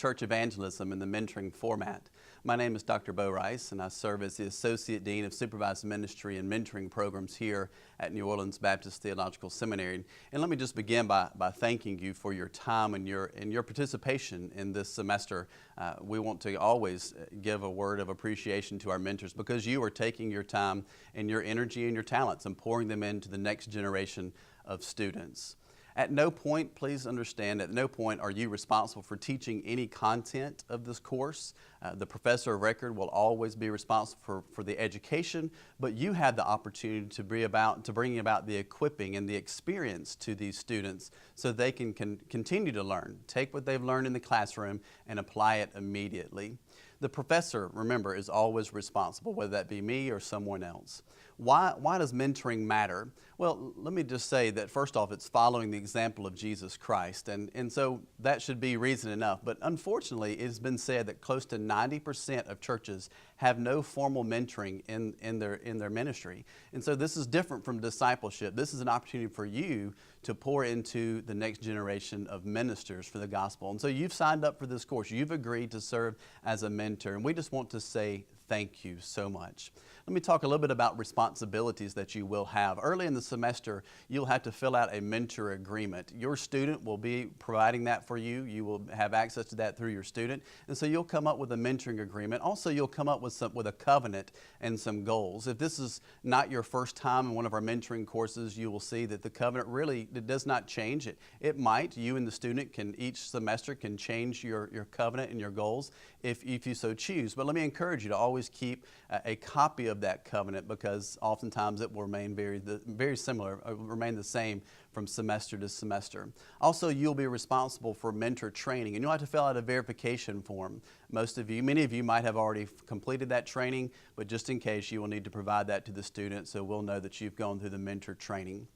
church evangelism in the mentoring format. My name is Dr. Bo Rice, and I serve as the Associate Dean of Supervised Ministry and Mentoring Programs here at New Orleans Baptist Theological Seminary. And let me just begin by thanking you for your time and your participation in this semester. We want to always give a word of appreciation to our mentors because you are taking your time and your energy and your talents and pouring them into the next generation of students. At no point, please understand, at no point are you responsible for teaching any content of this course. The professor of record will always be responsible for the education, but you have the opportunity to bring about the equipping and the experience to these students so they can continue to learn, take what they've learned in the classroom and apply it immediately. The professor, remember, is always responsible, whether that be me or someone else. Why does mentoring matter? Well, let me just say that first off, it's following the example of Jesus Christ, and so that should be reason enough. But unfortunately, it has been said that close to 90% of churches have no formal mentoring in their ministry. And so this is different from discipleship. This is an opportunity for you to pour into the next generation of ministers for the gospel. And so you've signed up for this course. You've agreed to serve as a mentor, and we just want to say thank you so much. Let me talk a little bit about responsibilities that you will have. Early in the semester, you'll have to fill out a mentor agreement. Your student will be providing that for you. You will have access to that through your student. And so you'll come up with a mentoring agreement. Also, you'll come up with a covenant and some goals. If this is not your first time in one of our mentoring courses, you will see that the covenant really does not change it. It might. You and the student each semester can change your covenant and your goals if you so choose. But let me encourage you to always keep a copy of that covenant because oftentimes it will remain very similar, remain the same from semester to semester. Also, you'll be responsible for mentor training, and you'll have to fill out a verification form. Many of you might have already completed that training, but just in case, you will need to provide that to the student so we'll know that you've gone through the mentor training.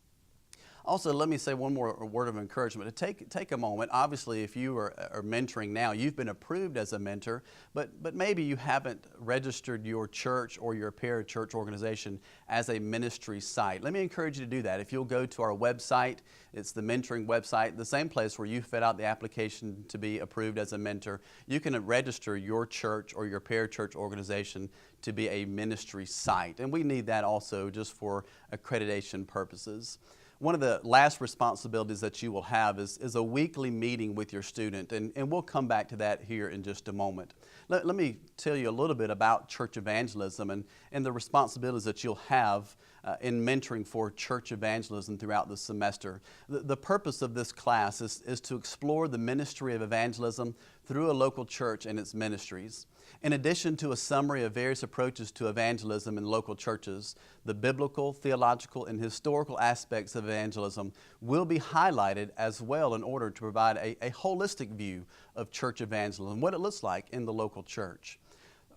Also, let me say one more word of encouragement. Take a moment. Obviously, if you are mentoring now, you've been approved as a mentor, but maybe you haven't registered your church or your parachurch organization as a ministry site. Let me encourage you to do that. If you'll go to our website, it's the mentoring website, the same place where you fill out the application to be approved as a mentor. You can register your church or your parachurch organization to be a ministry site, and we need that also just for accreditation purposes. One of the last responsibilities that you will have is a weekly meeting with your student, and we'll come back to that here in just a moment. Let me tell you a little bit about church evangelism and the responsibilities that you'll have in mentoring for church evangelism throughout the semester. The purpose of this class is to explore the ministry of evangelism through a local church and its ministries. In addition to a summary of various approaches to evangelism in local churches, the biblical, theological, and historical aspects of evangelism will be highlighted as well in order to provide a holistic view of church evangelism, what it looks like in the local church.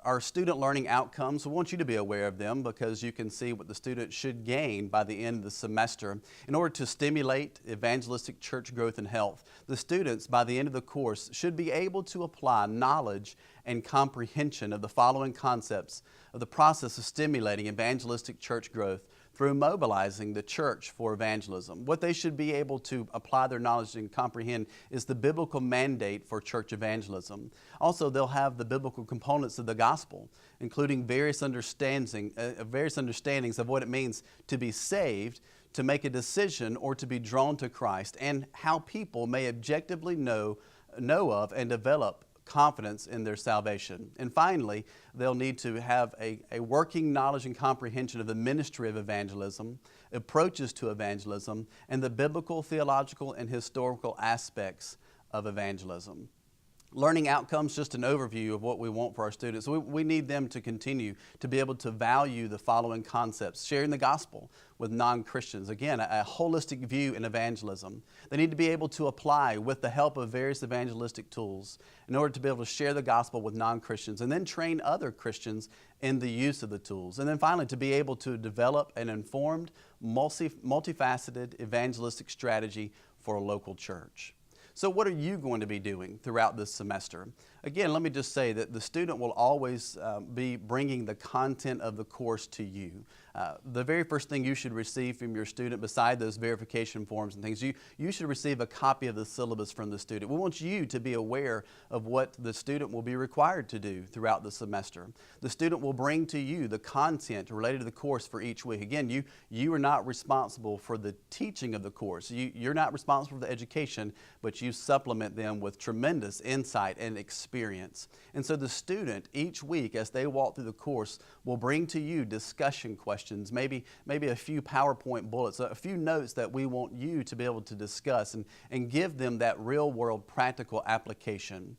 Our student learning outcomes, we want you to be aware of them because you can see what the student should gain by the end of the semester. In order to stimulate evangelistic church growth and health, the students by the end of the course should be able to apply knowledge and comprehension of the following concepts of the process of stimulating evangelistic church growth through mobilizing the church for evangelism. What they should be able to apply their knowledge and comprehend is the biblical mandate for church evangelism. Also, they'll have the biblical components of the gospel, including various understandings of what it means to be saved, to make a decision, or to be drawn to Christ, and how people may objectively know of and develop confidence in their salvation. And finally, they'll need to have a working knowledge and comprehension of the ministry of evangelism, approaches to evangelism, and the biblical, theological, and historical aspects of evangelism. Learning outcomes, just an overview of what we want for our students. We need them to continue to be able to value the following concepts: sharing the gospel with non-Christians. Again, a holistic view in evangelism. They need to be able to apply with the help of various evangelistic tools in order to be able to share the gospel with non-Christians and then train other Christians in the use of the tools. And then finally, to be able to develop an informed, multifaceted evangelistic strategy for a local church. So what are you going to be doing throughout this semester? Again, let me just say that the student will always be bringing the content of the course to you. The very first thing you should receive from your student, beside those verification forms and things, you should receive a copy of the syllabus from the student. We want you to be aware of what the student will be required to do throughout the semester. The student will bring to you the content related to the course for each week. Again, you are not responsible for the teaching of the course. You're not responsible for the education, but you supplement them with tremendous insight and experience. And so the student, each week as they walk through the course, will bring to you discussion questions, maybe a few PowerPoint bullets, a few notes that we want you to be able to discuss and give them that real-world practical application.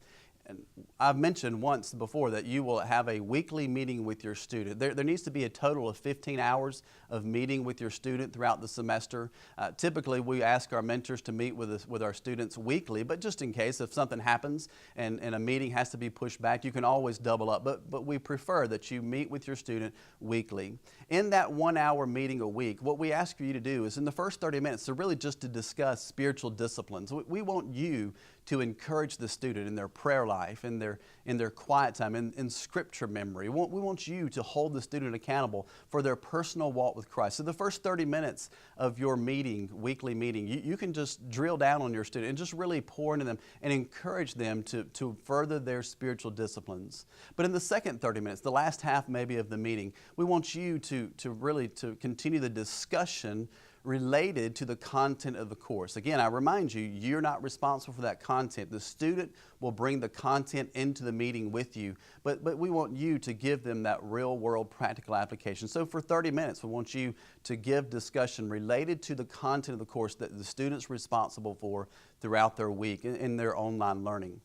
And I've mentioned once before that you will have a weekly meeting with your student. There needs to be a total of 15 hours of meeting with your student throughout the semester. Typically, we ask our mentors to meet with our students weekly, but just in case if something happens and a meeting has to be pushed back, you can always double up. But we prefer that you meet with your student weekly. In that 1 hour meeting a week, what we ask for you to do is in the first 30 minutes to really just to discuss spiritual disciplines. We want you to encourage the student in their prayer life, in their quiet time, in scripture memory. We want you to hold the student accountable for their personal walk with Christ. So the first 30 minutes of your meeting, weekly meeting, you can just drill down on your student and just really pour into them and encourage them to further their spiritual disciplines. But in the second 30 minutes, the last half maybe of the meeting, we want you to really continue the discussion related to the content of the course. Again, I remind you, you're not responsible for that content. The student will bring the content into the meeting with you, but we want you to give them that real-world practical application. So for 30 minutes, we want you to give discussion related to the content of the course that the student's responsible for throughout their week in their online learning.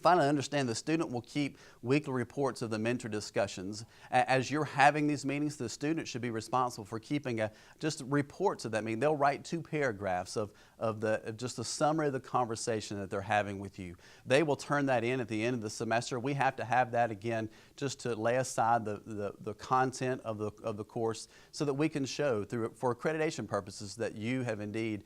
Finally, understand the student will keep weekly reports of the mentor discussions. As you're having these meetings, the student should be responsible for keeping just reports of that meeting. They'll write 2 paragraphs of just a summary of the conversation that they're having with you. They will turn that in at the end of the semester. We have to have that again just to lay aside the content of the course so that we can show for accreditation purposes that you have indeed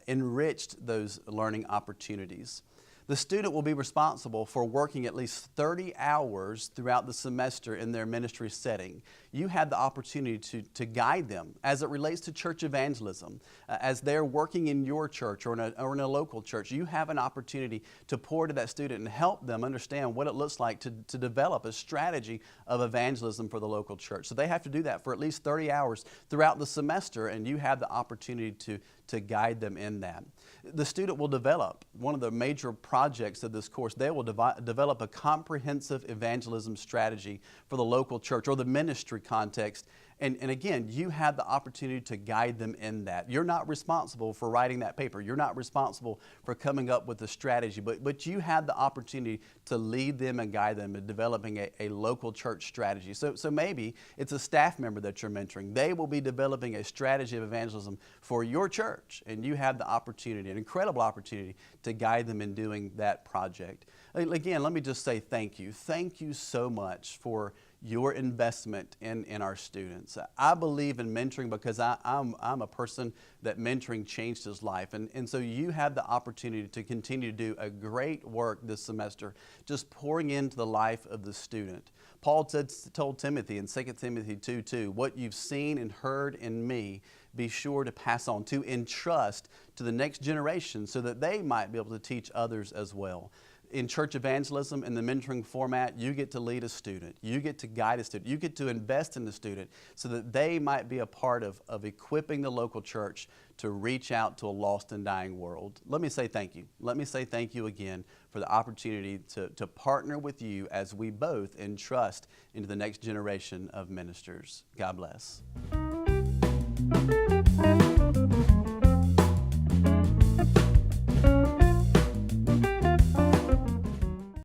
enriched those learning opportunities. The student will be responsible for working at least 30 hours throughout the semester in their ministry setting. You have the opportunity to guide them as it relates to church evangelism. As they're working in your church or in a local church, you have an opportunity to pour to that student and help them understand what it looks like to develop a strategy of evangelism for the local church. So they have to do that for at least 30 hours throughout the semester, and you have the opportunity to guide them in that. The student will develop one of the major projects of this course. They will develop a comprehensive evangelism strategy for the local church or the ministry context. And again, you have the opportunity to guide them in that. You're not responsible for writing that paper. You're not responsible for coming up with the strategy, but you have the opportunity to lead them and guide them in developing a local church strategy. So maybe it's a staff member that you're mentoring. They will be developing a strategy of evangelism for your church, and you have the opportunity, an incredible opportunity, to guide them in doing that project. Again, let me just say thank you. Thank you so much for your investment in our students. I believe in mentoring because I'm a person that mentoring changed his life. And so you have the opportunity to continue to do a great work this semester, just pouring into the life of the student. Paul told Timothy in 2 Timothy 2:2, what you've seen and heard in me, be sure to pass on, to entrust to the next generation so that they might be able to teach others as well. In church evangelism, in the mentoring format, you get to lead a student. You get to guide a student. You get to invest in the student so that they might be a part of equipping the local church to reach out to a lost and dying world. Let me say thank you. Let me say thank you again for the opportunity to partner with you as we both entrust into the next generation of ministers. God bless.